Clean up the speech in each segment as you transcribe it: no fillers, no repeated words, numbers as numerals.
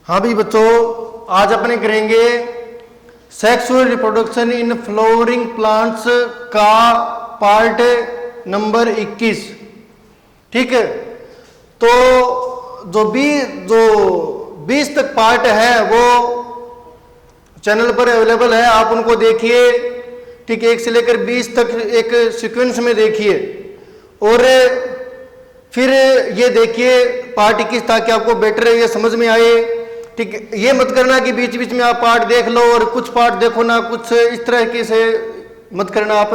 हाँ भी बच्चों, आज अपने करेंगे sexual reproduction in flowering plants का पार्ट नंबर 21। ठीक है, तो जो 20 तक पार्ट है वो चैनल पर अवेलेबल है, आप उनको देखिए। ठीक है, 1 से लेकर 20 तक एक सीक्वेंस में देखिए और फिर ये देखिए पार्ट 21 ताकि आपको बेटर ये समझ में आए। ठीक है, ये मत करना कि बीच बीच में आप पार्ट देख लो और कुछ पार्ट देखो ना, कुछ इस तरह से मत करना आप,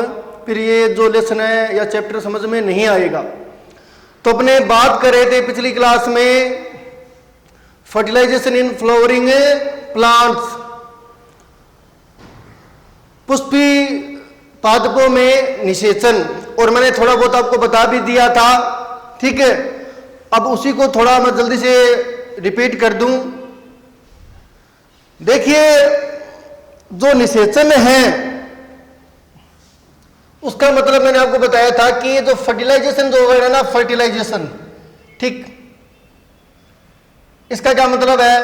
फिर ये जो लेसन है या चैप्टर समझ में नहीं आएगा। तो अपने बात कर रहे थे पिछली क्लास में फर्टिलाइजेशन इन फ्लावरिंग प्लांट्स, पुष्पी पादपों में निषेचन, और मैंने थोड़ा बहुत आपको बता भी दिया था। ठीक है, अब उसी को थोड़ा मैं जल्दी से रिपीट कर दूं। देखिए, जो निषेचन है उसका मतलब मैंने आपको बताया था कि जो फर्टिलाइजेशन जो है ना, फर्टिलाइजेशन, ठीक, इसका क्या मतलब है?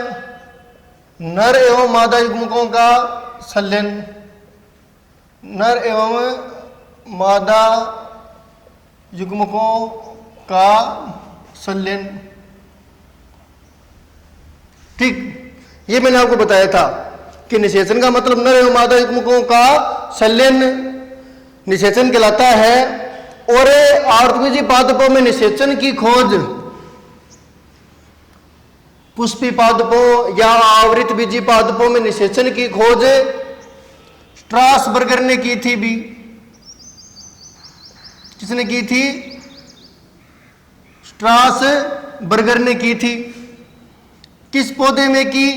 नर एवं मादा युग्मकों का संलयन, नर एवं मादा युग्मकों का संलयन। ठीक, ये मैंने आपको बताया था कि निषेचन का मतलब नर एवं मादा युग्मकों का संलयन निषेचन कहलाता है। और आवृतबीजी पादपों में निषेचन की खोज पुष्पी पादपों या आवृतबीजी पादपों में निषेचन की खोज स्ट्रासबर्गर ने की थी। भी किसने की थी? स्ट्रासबर्गर ने की थी। किस पौधे में की?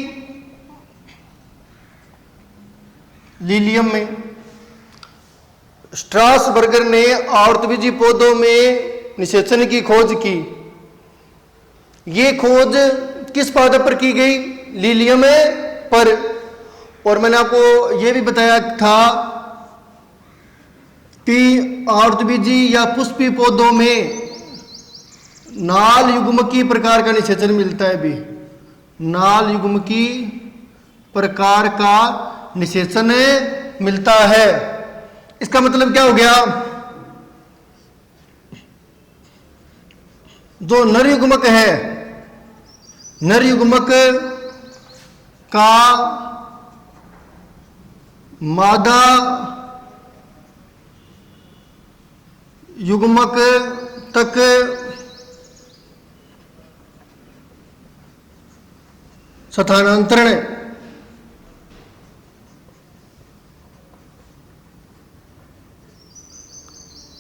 लिलियम में। स्ट्रासबर्गर ने आवृतबीजी पौधों में निषेचन की खोज की। ये खोज किस पादप पर की गई? लिलियम पर। और मैंने आपको यह भी बताया था कि आवृतबीजी या पुष्पी पौधों में नाल युग्मकी प्रकार का निषेचन मिलता है। भी नाल युग्मकी प्रकार का निषेचन मिलता है। इसका मतलब क्या हो गया? जो नर युग्मक है, नर युग्मक का मादा युग्मक तक स्थानांतरण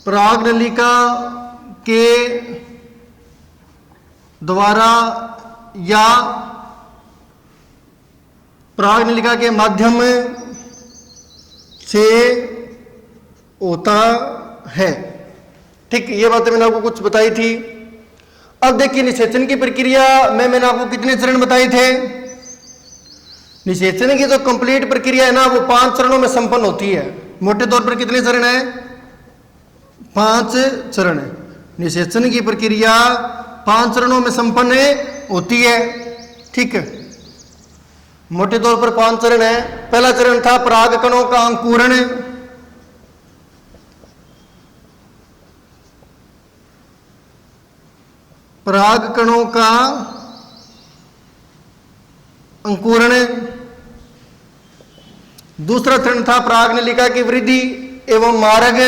परागनलिका के द्वारा या परागनलिका के माध्यम से होता है। ठीक, ये बातें मैंने आपको कुछ बताई थी। अब देखिए, निषेचन की प्रक्रिया में मैंने आपको कितने चरण बताए थे? निषेचन की जो कंप्लीट प्रक्रिया है ना, वो 5 चरणों में संपन्न होती है। मोटे तौर पर कितने चरण है? 5 चरण है। निषेचन की प्रक्रिया 5 चरणों में संपन्न होती है। ठीक है, मोटे तौर पर 5 चरण है। पहला चरण था परागकणों का अंकुरण, परागकणों का अंकुरण। दूसरा चरण था परागनलिका की वृद्धि एवं मार्ग।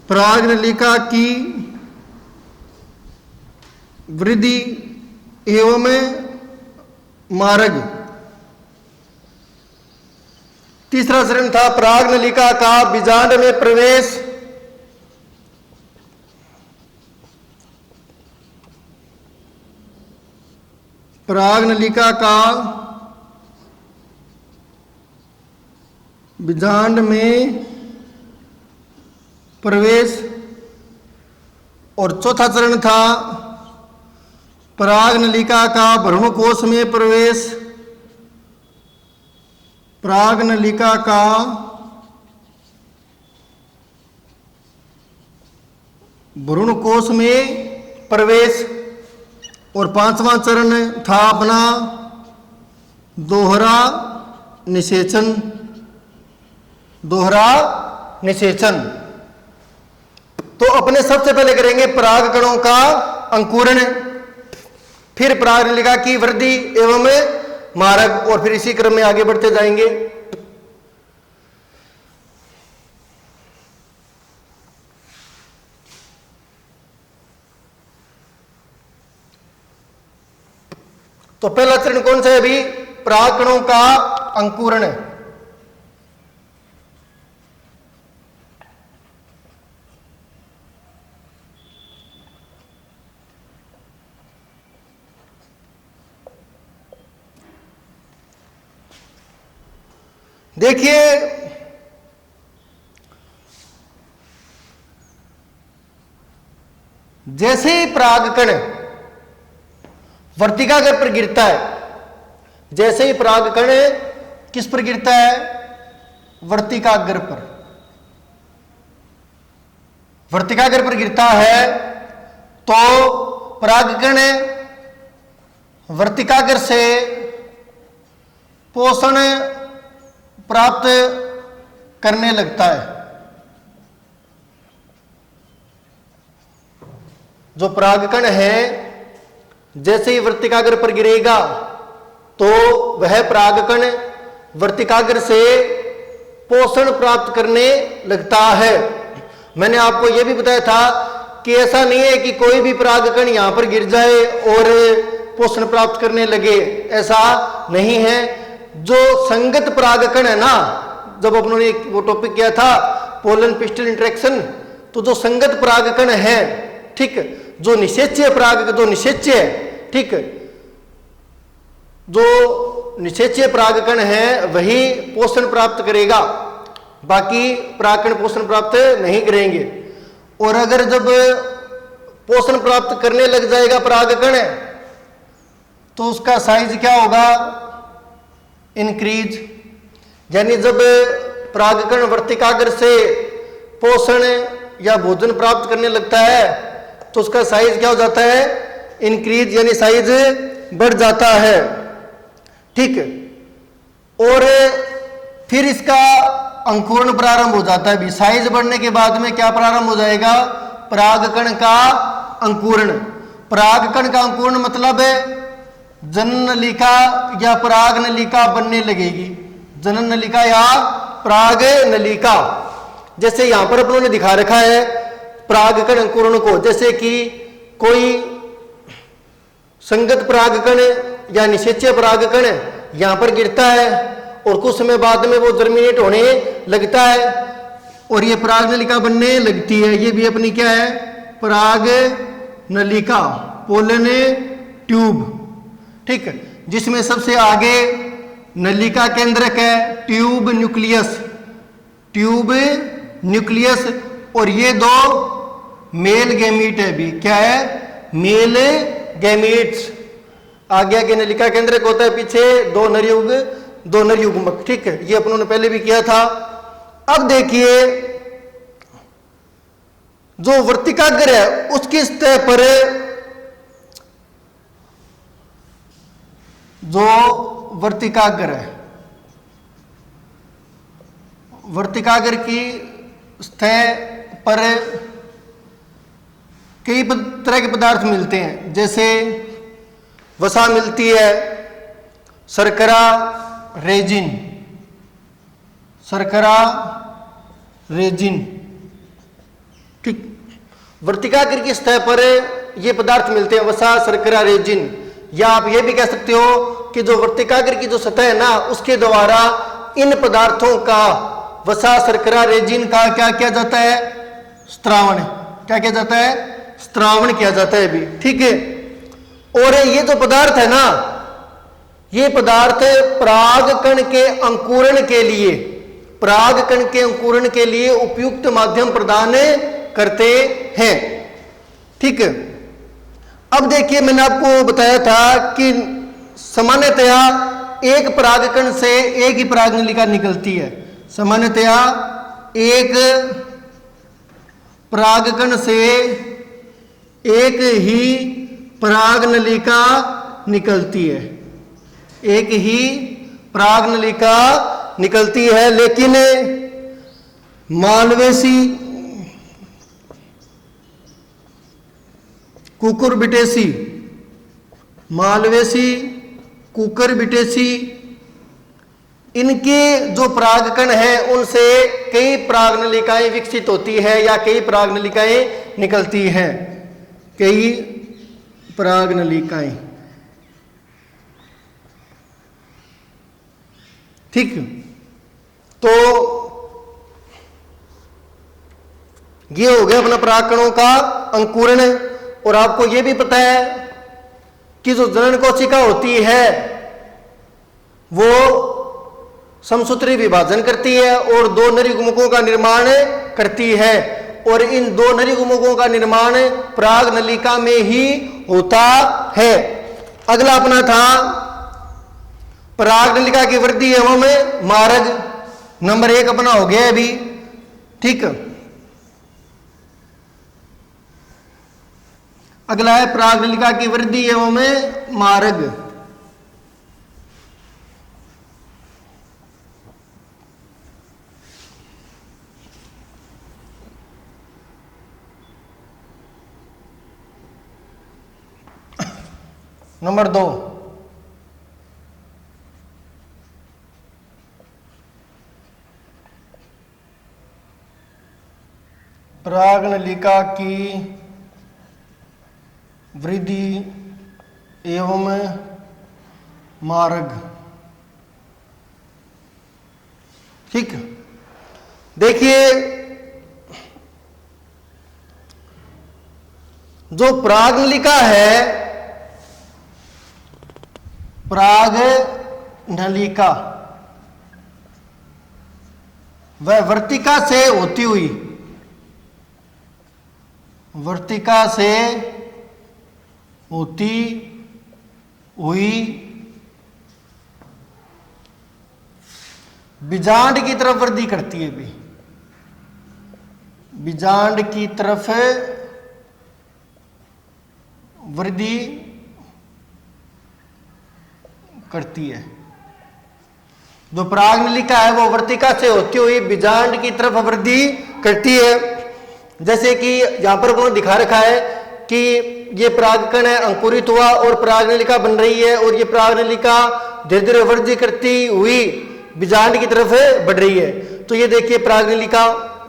परागनलिका की वृद्धि एवं मार्ग। तीसरा चरण था परागनलिका का बीजांड में प्रवेश। परागनलिका का बीजांड में प्रवेश। और चौथा चरण था परागनलिका का भ्रूणकोश में प्रवेश। परागनलिका का भ्रूण कोश में प्रवेश। और पांचवा चरण था अपना दोहरा निषेचन। दोहरा निषेचन तो अपने सबसे पहले करेंगे पराग कणों का अंकुरण, फिर पराग नलिका की वृद्धि एवं मार्ग, और फिर इसी क्रम में आगे बढ़ते जाएंगे। तो पहला चरण कौन सा है अभी? पराग कणों का अंकुरण। देखिए जैसे ही परागकण वर्तिकाग्र पर गिरता है, जैसे ही परागकण किस पर गिरता है? वर्तिकाग्र पर। वर्तिकाग्र पर गिरता है तो परागकण वर्तिकाग्र से पोषण प्राप्त करने लगता है। जो परागकण है जैसे ही वर्तिकाग्र पर गिरेगा तो वह परागकण वर्तिकाग्र से पोषण प्राप्त करने लगता है। मैंने आपको यह भी बताया था कि ऐसा नहीं है कि कोई भी परागकण यहां पर गिर जाए और पोषण प्राप्त करने लगे, ऐसा नहीं है। जो संगत परागकण है ना, जब अपनों ने वो टॉपिक किया था पोलन पिस्टल इंटरेक्शन, तो जो संगत परागकण है, ठीक, जो निषेच्य पराग, जो निषेच्य है, ठीक, जो निषेच्य परागकण है वही पोषण प्राप्त करेगा, बाकी परागकण पोषण प्राप्त नहीं करेंगे। और अगर जब पोषण प्राप्त करने लग जाएगा परागकण तो उसका साइज क्या होगा? इंक्रीज। यानी जब परागकण वर्तिकाग्र से पोषण या भोजन प्राप्त करने लगता है तो उसका साइज क्या हो जाता है? इंक्रीज, यानी साइज बढ़ जाता है, ठीक। और फिर इसका अंकुरण प्रारंभ हो जाता है। भी साइज बढ़ने के बाद में क्या प्रारंभ हो जाएगा? परागकण का अंकुरण। परागकण का अंकुरण मतलब है जनन नलिका या पराग नलिका बनने लगेगी। जनन नलिका या पराग नलिका, जैसे यहां पर अपनों ने दिखा रखा है परागकण अंकुरण को, जैसे कि कोई संगत परागकण या निषेच्य परागकण यहां पर गिरता है और कुछ समय बाद में वो जर्मिनेट होने लगता है और ये पराग नलिका बनने लगती है। ये भी अपनी क्या है? पराग नलिका, पोलन ट्यूब, ठीक, जिसमें सबसे आगे नलिका केंद्रक है, ट्यूब न्यूक्लियस, ट्यूब न्यूक्लियस, और ये दो मेल गैमीट है। भी क्या है? Male gametes. आगे आगे नलिका केंद्रक होता है, पीछे दो नर युग्मक, ठीक है, ये अपनों ने पहले भी किया था। अब देखिए जो वर्तिकाग्र है उसकी सतह पर जो वर्तिकाग्र है, वर्तिकाग्र की सतह पर कई तरह के पदार्थ मिलते हैं, जैसे वसा मिलती है, शर्करा, रेजिन, शर्करा, रेजिन, ठीक। वर्तिकाग्र की सतह पर ये पदार्थ मिलते हैं, वसा, शर्करा, रेजिन। या आप ये भी कह सकते हो कि जो वर्तिकाग्र की जो सतह है ना, उसके द्वारा इन पदार्थों का, वसा, शर्करा, रेजिन का क्या किया जाता है? स्त्रावण। क्या किया जाता है? स्त्रावण किया जाता है भी, ठीक है। और ये जो पदार्थ है ना, ये पदार्थ परागकण के अंकुरण के लिए, परागकण के अंकुरण के लिए उपयुक्त माध्यम प्रदान करते हैं, ठीक है। अब देखिए मैंने आपको बताया था कि सामान्यतया एक परागकण से एक ही पराग नलिका निकलती है। सामान्यतया एक परागकण से एक ही परागनलिका निकलती है, एक ही परागनलिका निकलती है। लेकिन मालवेसी कुकुरबिटेसी, मालवेसी कुकुरबिटेसी, इनके जो परागकण है उनसे कई परागनलिकाएं विकसित होती है या कई परागनलिकाएं निकलती हैं, कई परागनलिकाएं। ठीक, तो ये हो गया अपना परागकणों का अंकुरण। और आपको ये भी पता है कि जो जनन कोशिका होती है वो समसूत्री विभाजन करती है और दो नरीगुमकों का निर्माण करती है, और इन दो नरीगुमकों का निर्माण परागनलिका में ही होता है। अगला अपना था परागनलिका की वृद्धि एवं मार्ग, नंबर 1 अपना हो गया अभी। ठीक, अगला है परागनलिका की वृद्धि एवं मार्ग। नंबर 2, परागनलिका की वृद्धि एवं मार्ग। ठीक, देखिए जो परागनलिका है, परागनलिका वह वर्तिका से होती हुई, वर्तिका से होती हुई बीजांड की तरफ वृद्धि करती है। भी बीजांड की तरफ वृद्धि करती है। जो परागनलिका है वो वर्तिका से होती हुई बीजांड की तरफ वृद्धि करती है। जैसे कि यहां पर उन्होंने दिखा रखा है कि ये परागकण है, अंकुरित हुआ और परागनलिका बन रही है, और ये परागनलिका धीरे धीरे वृद्धि करती हुई बीजांड की तरफ बढ़ रही है। तो ये देखिए परागनलिका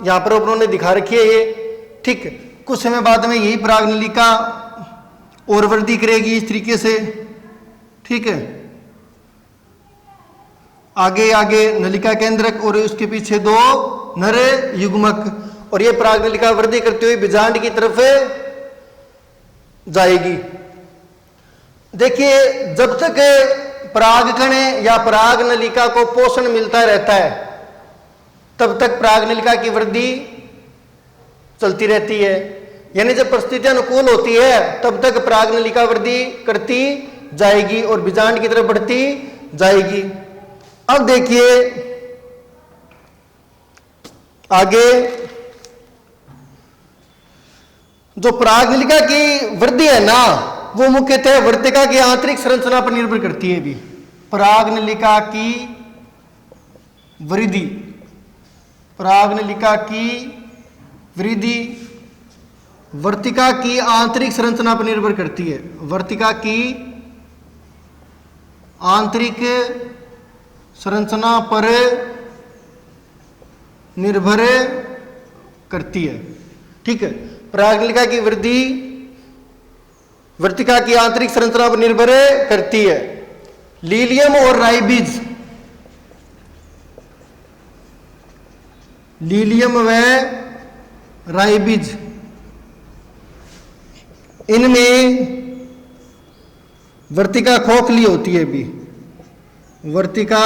यहां पर उन्होंने दिखा रखी है ये। ठीक, कुछ समय बाद में यही परागनलिका और वृद्धि करेगी इस तरीके से। ठीक है, आगे आगे नलिका केंद्रक और उसके पीछे 2 नर युग्मक, और ये परागनलिका वृद्धि करते हुए बीजांड की तरफ जाएगी। देखिए जब तक परागकण या परागनलिका को पोषण मिलता रहता है तब तक परागनलिका की वृद्धि चलती रहती है, यानी जब परिस्थितियां अनुकूल होती है तब तक परागनलिका वृद्धि करती जाएगी और बीजांड की तरफ बढ़ती जाएगी। अब देखिए आगे, जो परागनलिका की वृद्धि है ना वो मुख्यतः वर्तिका की आंतरिक संरचना पर निर्भर करती है। भी परागनलिका की वृद्धि, परागनलिका की वृद्धि वर्तिका की आंतरिक संरचना पर निर्भर करती है, वर्तिका की आंतरिक संरचना पर निर्भर करती है। ठीक है, परागनलिका की वृद्धि वर्तिका की आंतरिक संरचना पर निर्भर करती है। लीलियम और राइबिज, लीलियम व राइबिज, इनमें वर्तिका खोखली होती है। भी वर्तिका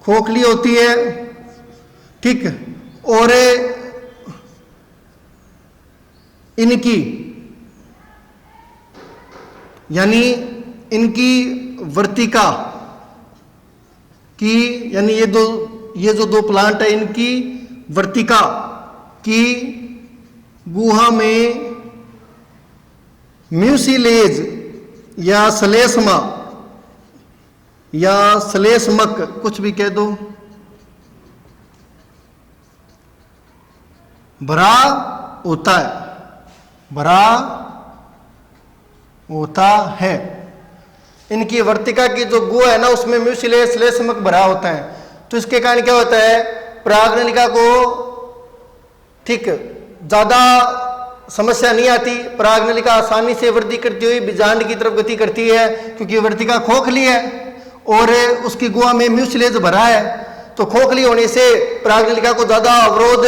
खोखली होती है। ठीक, और इनकी यानी इनकी वर्तिका की, यानी ये जो 2 प्लांट है इनकी वर्तिका की गुहा में म्यूसिलेज या श्लेष्मा या श्लेष्मक, कुछ भी कह दो, भरा होता है, भरा होता है। इनकी वर्तिका की जो गुहा है ना उसमें म्यूसिलेज श्लेष्मक भरा होता है। तो इसके कारण क्या होता है, परागनलिका को ठीक ज्यादा समस्या नहीं आती, परागनलिका आसानी से वृद्धि करती हुई बीजांड की तरफ गति करती है, क्योंकि वर्तिका खोखली है और उसकी गुहा में म्यूसिलेज भरा है। तो खोखली होने से परागनलिका को ज्यादा अवरोध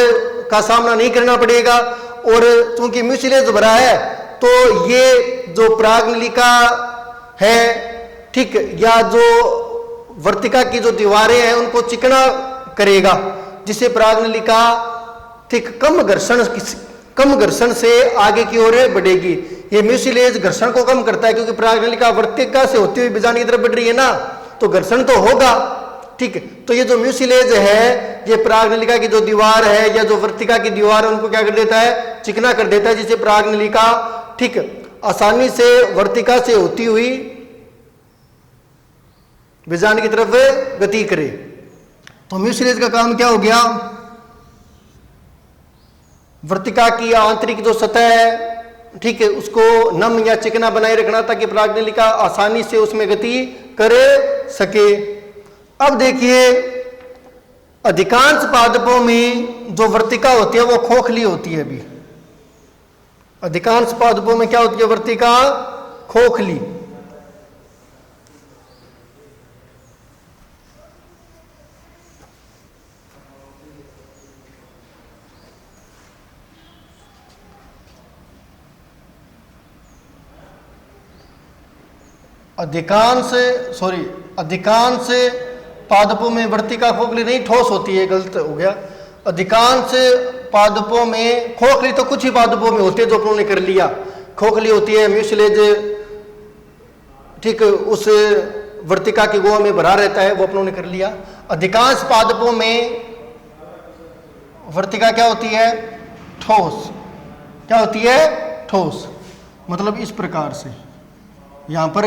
का सामना नहीं करना पड़ेगा, और चूंकि म्यूसिलेज भरा है तो ये जो परागनलिका है ठीक, या जो वर्तिका की जो दीवारें हैं उनको चिकना करेगा, जिससे परागनलिका ठीक कम घर्षण से आगे की ओर बढ़ेगी। ये म्यूसिलेज घर्षण को कम करता है, क्योंकि परागनलिका वर्तिका से होती हुई बीजांड की तरफ बढ़ रही है ना, तो घर्षण तो होगा ठीक। तो ये जो म्यूसिलेज है ये परागनलिका की जो दीवार है या जो वर्तिका की दीवार है उनको क्या कर देता है, चिकना कर देता है, जिससे परागनलिका ठीक आसानी से वर्तिका से होती हुई बीजांड की तरफ गति करे। तो म्यूसिलेज का काम क्या हो गया, वर्तिका की आंतरिक जो सतह है ठीक है उसको नम या चिकना बनाए रखना, ताकि परागनलिका आसानी से उसमें गति कर सके। अब देखिए अधिकांश पादपों में जो वर्तिका होती है वो खोखली होती है। अभी अधिकांश पादपों में क्या होती है, वर्तिका खोखली। अधिकांश पादपों में वर्तिका खोखली नहीं, ठोस होती है, गलत हो गया। अधिकांश पादपों में खोखली तो कुछ ही पादपों में होती है, जो अपनों ने कर लिया, खोखली होती है, म्यूसिलेज ठीक उस वर्तिका की गुहा में भरा रहता है, वो अपनों ने कर लिया। अधिकांश पादपों में वर्तिका क्या होती है, ठोस। क्या होती है, ठोस। मतलब इस प्रकार से यहाँ पर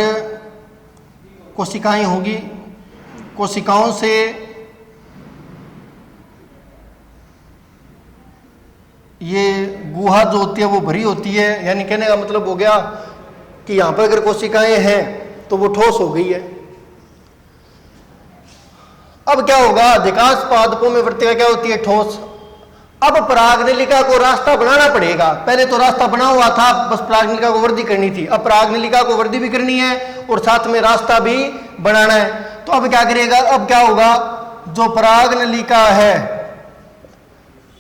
कोशिकाएं होगी, कोशिकाओं से ये गुहा जो होती है वो भरी होती है। यानी कहने का मतलब हो गया कि यहाँ पर अगर कोशिकाएं हैं तो वो ठोस हो गई है। अब क्या होगा, अधिकांश पादपों में वर्तिका क्या होती है, ठोस। अब परागनलिका को रास्ता बनाना पड़ेगा। पहले तो रास्ता बना हुआ था, बस परागनलिका को वृद्धि करनी थी। अब परागनलिका को वृद्धि भी करनी है और साथ में रास्ता भी बनाना है। तो अब क्या करेगा, अब क्या होगा, जो परागनलिका है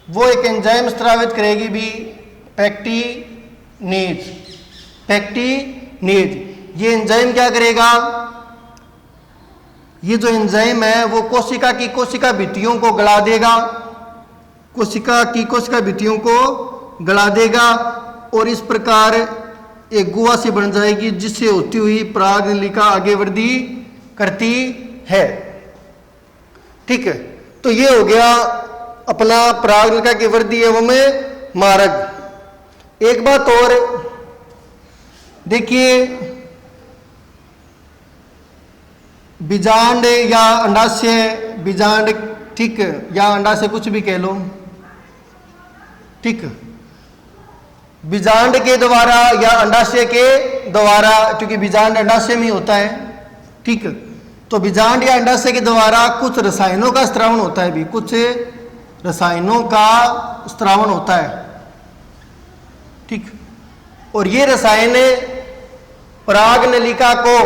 वो एक एंजाइम स्रावित करेगी भी, पैक्टिनेज। पैक्टिनेज ये एंजाइम क्या करेगा, ये जो एंजाइम है वो कोशिका भित्तियों को गला देगा, कोशिका भित्तियों को गला देगा और इस प्रकार एक गुहा सी बन जाएगी, जिससे होती हुई परागनलिका आगे वृद्धि करती है। ठीक है, तो ये हो गया अपना परागनलिका की वृद्धि एवं मार्ग। एक बात और देखिए, बीजांड या अंडाशय, बीजांड ठीक, या अंडाशय कुछ भी कह लो ठीक, बीजांड के द्वारा या अंडाशय के द्वारा, क्योंकि बीजांड अंडाशय में होता है ठीक, तो बीजांड या अंडाशय के द्वारा कुछ रसायनों का स्त्रावण होता है भी, कुछ रसायनों का स्त्रावण होता है ठीक। और ये रसायन परागनलिका को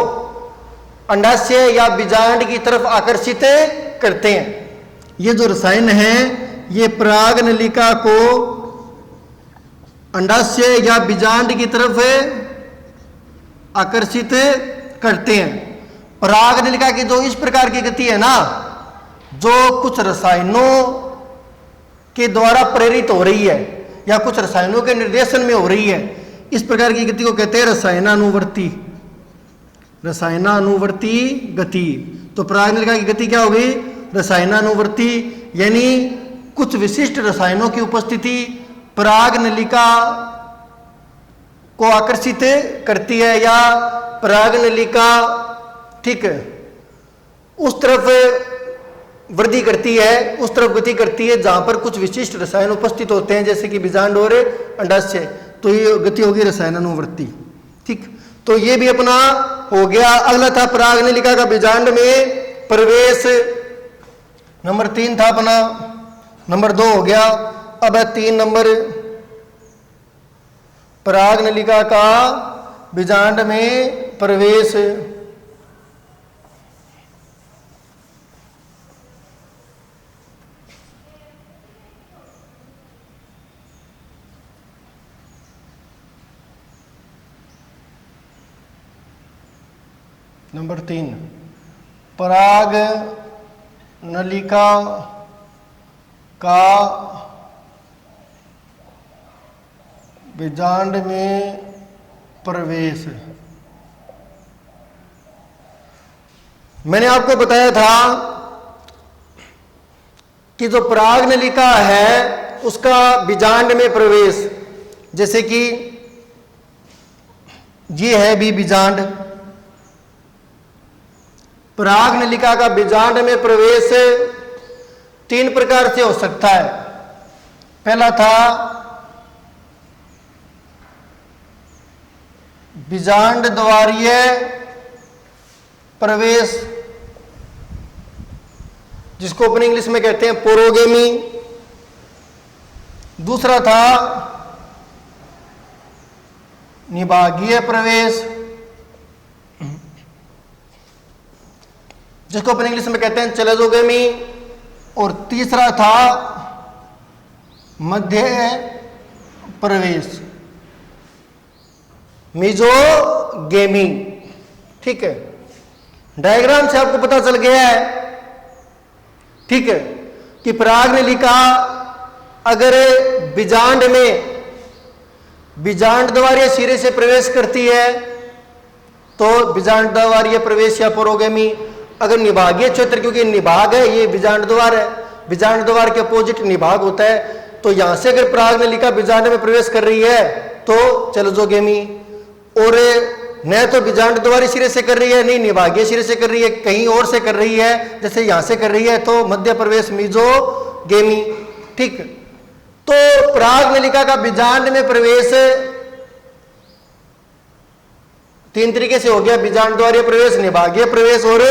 अंडाशय या बीजांड की तरफ आकर्षित करते हैं। ये जो रसायन हैं ये परागनलिका को अंडाशय या बीजांड की तरफ आकर्षित करते हैं। परागनलिका की जो इस प्रकार की गति है ना, जो कुछ रसायनों के द्वारा प्रेरित हो रही है या कुछ रसायनों के निर्देशन में हो रही है, इस प्रकार की गति को कहते हैं रसायनानुवर्ती, रसायनानुवर्ती गति। तो परागनलिका की गति क्या हो गई, रसायनानुवर्ती, यानी कुछ विशिष्ट रसायनों की उपस्थिति पराग नलिका को आकर्षित करती है या पराग नलिका, ठीक है, उस तरफ वृद्धि करती है, उस तरफ गति करती है जहां पर कुछ विशिष्ट रसायन उपस्थित होते हैं, जैसे कि बीजांड और अंडाशय, तो ये गति होगी रसायनानुवर्ती। ठीक, तो ये भी अपना हो गया। अगला था पराग नलिका का बीजांड में प्रवेश, नंबर 3 था अपना, नंबर 2 हो गया। अब है 3 नंबर, पराग नलिका का बीजांड में प्रवेश। नंबर 3, पराग नलिका का बीजांड में प्रवेश। मैंने आपको बताया था कि जो पराग नलिका है उसका बीजांड में प्रवेश, जैसे कि ये है भी बीजांड, पराग नलिका का बीजांड में प्रवेश 3 प्रकार से हो सकता है। पहला था बीजांड द्वारीय प्रवेश, जिसको अपन इंग्लिश में कहते हैं पोरोगेमी। दूसरा था निभागीय प्रवेश, जिसको अपन इंग्लिश में कहते हैं चलेजोगेमी। और तीसरा था मध्य प्रवेश, मीजोगेमी। ठीक है, डायग्राम से आपको पता चल गया है, ठीक है, कि पराग नलिका अगर बीजांड में बीजांड द्वारीय सिरे से प्रवेश करती है तो बीजांड द्वारीय प्रवेश या पोरोगेमी। अगर निभागीय क्षेत्र, क्योंकि निभाग है, ये बीजांड द्वार है, बीजांड द्वार के अपोजिट निभाग होता है, तो यहां से अगर पराग नलिका बीजांड में प्रवेश कर रही है तो चलेजोगेमी। और न तो बीजांड द्वारी सिरे से कर रही है, नहीं निभागीय सिरे से कर रही है, कहीं और से कर रही है, जैसे यहां से कर रही है तो मध्य प्रवेश मीजोगेमी। ठीक, तो पराग नलिका का बीजांड में प्रवेश 3 तरीके से हो गया, बीजांड द्वारीय प्रवेश, निभागीय प्रवेश और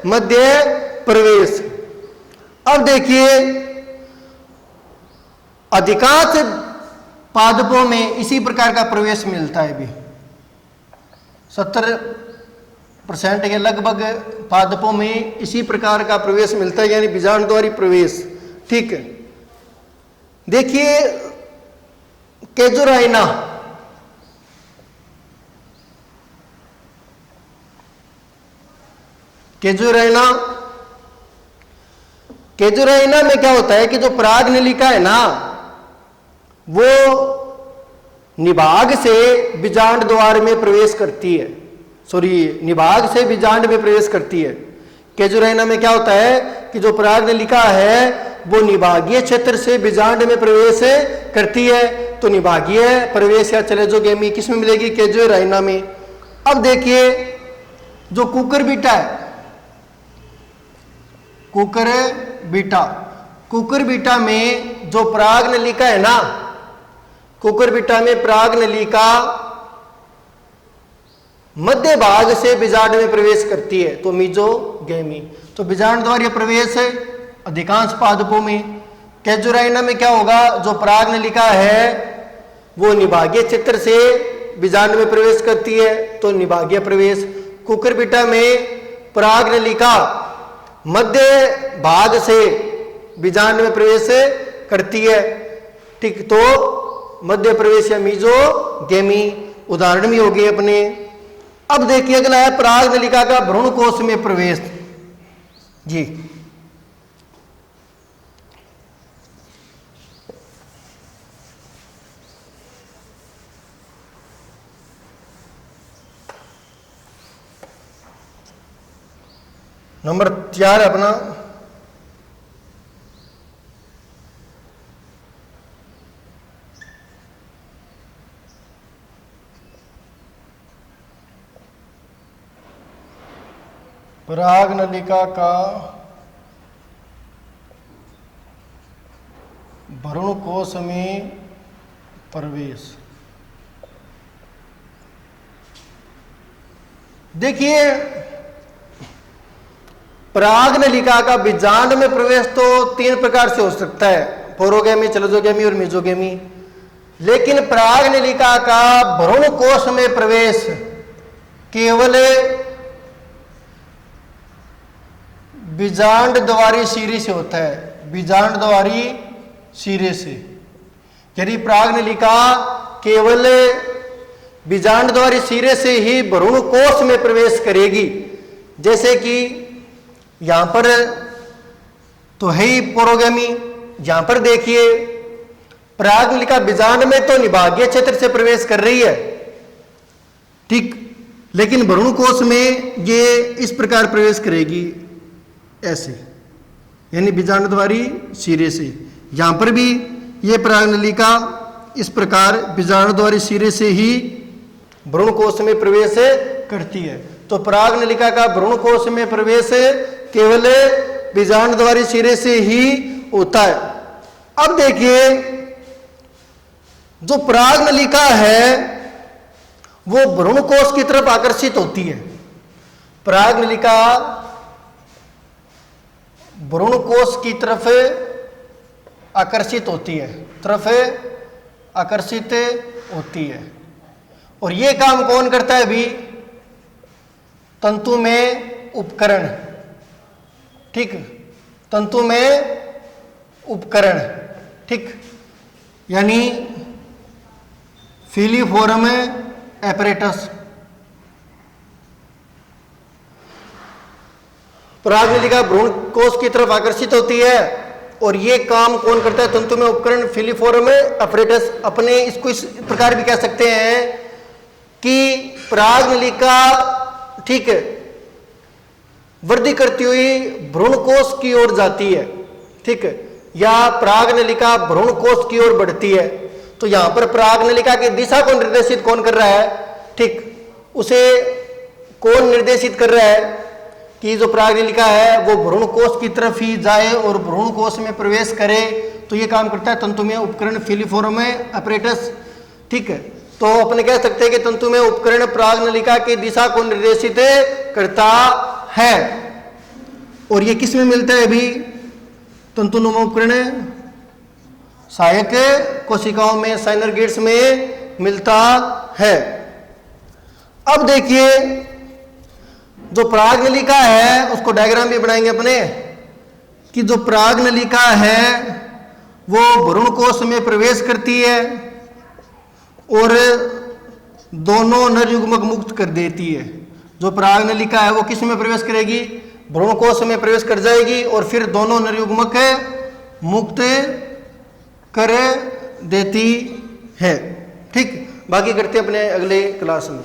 मध्य प्रवेश। अब देखिए, अधिकांश पादपों में इसी प्रकार का प्रवेश मिलता है भी, 70% के लगभग पादपों में इसी प्रकार का प्रवेश मिलता है, यानी बीजांड द्वारी प्रवेश। ठीक है, देखिए केजुराइना, केजुराइना, केजुराइना में क्या होता है कि जो पराग नलिका है ना, वो निभाग से बीजांड द्वार में प्रवेश करती है, निभाग से बीजांड में प्रवेश करती है। केजुराइना में क्या होता है कि जो पराग नलिका है वो निभागीय क्षेत्र से बीजांड में प्रवेश करती है, तो निभागीय प्रवेश या चलेजोगेमी किस में मिलेगी? केजुराइना में। अब देखिए, जो कुकुरबिटा है, कुकुरबिटा, कुकुरबिटा में जो पराग नलिका है ना, कुकुरबिटा में पराग नलिका मध्य भाग से बीजांड में प्रवेश करती है, तो मीजोगेमी। तो बीजांड द्वारीय प्रवेश अधिकांश पादपों में। केजुराइना में क्या होगा, जो पराग नलिका है वो निभागीय क्षेत्र से बीजांड में प्रवेश करती है, तो निभागीय प्रवेश। कुकुरबिटा में पराग नलिका मध्य भाग से बीजांड में प्रवेश करती है, ठीक, तो मध्य प्रवेश या मीजोगेमी उदाहरण भी हो गए अपने। अब देखिए अगला है पराग नलिका का भ्रूण कोश में प्रवेश। जी, नंबर 4 अपना पराग नलिका का भ्रूणकोश में प्रवेश। देखिए, पराग नलिका का बीजांड में प्रवेश तो 3 प्रकार से हो सकता है, पोरोगेमी, चलोजोगेमी और मेजोगेमी। लेकिन पराग नलिका का भ्रूणकोश में प्रवेश केवल बीजांड द्वारी सिरे से होता है, बीजांड द्वारी सिरे से। यदि पराग नलिका केवल बीजांड द्वारी सिरे से ही भ्रूणकोश में प्रवेश करेगी, जैसे कि यहां पर तो है ही पोरोगेमी, यहां पर देखिए पराग नलिका बीजांड में तो निभागीय क्षेत्र से प्रवेश कर रही है, ठीक, लेकिन भ्रूणकोश में ये इस प्रकार प्रवेश करेगी, ऐसे, यानी बीजांड द्वारी सिरे से। यहां पर भी ये पराग नलिका इस प्रकार बीजांड द्वारी सिरे से ही भ्रूणकोश में प्रवेश करती है। तो पराग नलिका का भ्रूणकोश में प्रवेश केवल बीजांड द्वारी सिरे से ही होता है। अब देखिए, जो पराग नलिका है वो भ्रूणकोश की तरफ आकर्षित होती है। पराग नलिका भ्रूणकोश की तरफ आकर्षित होती है, तरफ आकर्षित होती है। और ये काम कौन करता है अभी? तंतु में उपकरण, ठीक, तंतु में उपकरण, ठीक, यानी फिलीफोरम एपरेटस। पराग नलिका भ्रूणकोश की तरफ आकर्षित होती है और ये काम कौन करता है? तंतु में उपकरण फिलीफोरम एपरेटस। अपने इसको इस प्रकार भी कह सकते हैं कि पराग नलिका, ठीक है, वृद्धि करती हुई भ्रूणकोश की ओर जाती है, ठीक है, या पराग नलिका भ्रूणकोश की ओर बढ़ती है। तो यहां पर पराग नलिका की दिशा को निर्देशित कौन कर रहा है? ठीक, उसे कौन निर्देशित कर रहा है कि जो पराग नलिका है वो भ्रूणकोश की तरफ ही जाए और भ्रूणकोश में प्रवेश करे। तो ये काम करता है तंतु में उपकरण फिलीफोरम एपरेटस, ठीक है। तो अपने कह सकते हैं कि तंतु में उपकरण पराग नलिका की दिशा को निर्देशित करता है। और ये किस में मिलता है अभी? तंतुनुमा उपकरण सहायक कोशिकाओं में, साइनरगेट्स में मिलता है। अब देखिए, जो पराग नलिका है उसको डायग्राम भी बनाएंगे अपने, कि जो पराग नलिका है वो भ्रूणकोश में प्रवेश करती है और दोनों नर युग्मक मुक्त कर देती है। जो पराग नलिका है वो किस में प्रवेश करेगी? भ्रूणकोश में प्रवेश कर जाएगी और फिर दोनों नर युग्मक मुक्त कर देती है, ठीक। बाकी करते हैं अपने अगले क्लास में।